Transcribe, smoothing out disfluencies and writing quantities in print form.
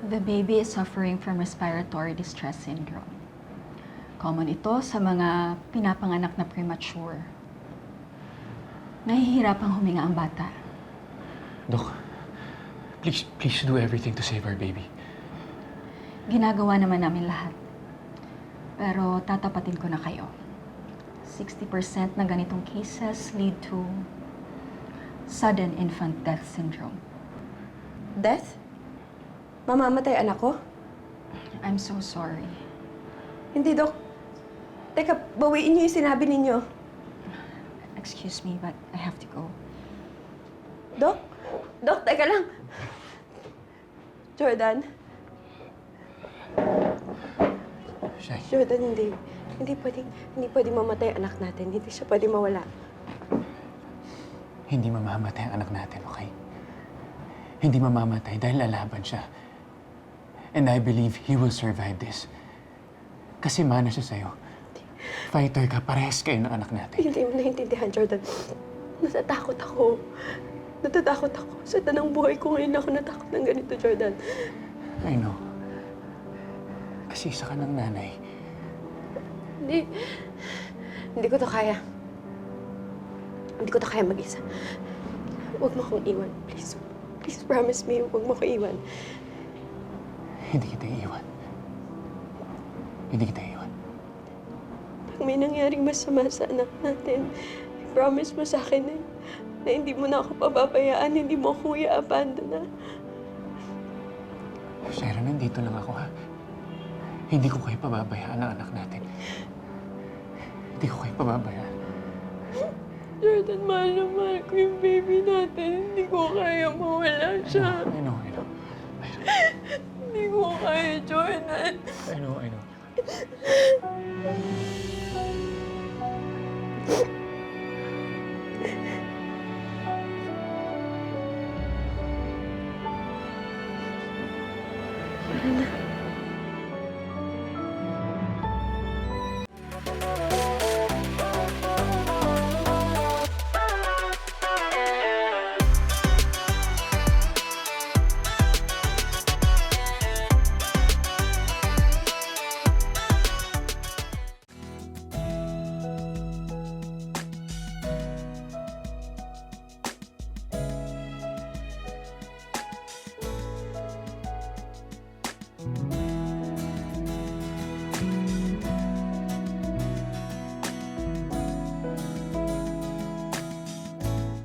The baby is suffering from respiratory distress syndrome. Common ito sa mga pinapanganak na premature. Nahihirapang huminga ang bata. Dok, please do everything to save our baby. Ginagawa naman namin lahat. Pero tatapatin ko na kayo. 60% ng ganitong cases lead to sudden infant death syndrome. Death? Mamamatay anak ko? I'm so sorry. Hindi, Dok. Teka, bawiin niyo yung sinabi ninyo. Excuse me, but I have to go. Dok? Dok, teka lang. Jordan? Shai, Jordan, hindi. Hindi pwedeng mamatay ang anak natin. Hindi siya pwedeng mawala. hindi mamamatay ang anak natin, okay? Hindi mamamatay dahil lalaban siya. And I believe he will survive this. Kasi mana siya sa'yo. Fighter ka, parehas kayo ng anak natin. Hindi mo naiintindihan, Jordan. Natatakot ako. Natatakot ako. Sa tanang buhay ko ngayon ako natakot ng ganito, Jordan. I know. Kasi isa ka ng nanay. Hindi ko to kaya. Hindi ko to kaya mag-isa. Huwag mo akong iwan, please. Please promise me, huwag mo ko iwan. Hindi kita iiwan. Hindi kita iiwan. Pag may nangyaring masama sa anak natin, promise mo sa akin na hindi mo na ako pababayaan, hindi mo ako i-abandon na. Sharon, nandito lang ako, ha? Hindi ko kayo pababayaan ang anak natin. Hindi ko kayo pababayaan. Jordan, mahal na mahal ko yung baby natin. Hindi ko kaya mawala siya. I know. Hindi ko kaya, Jordan. I know. Wala na.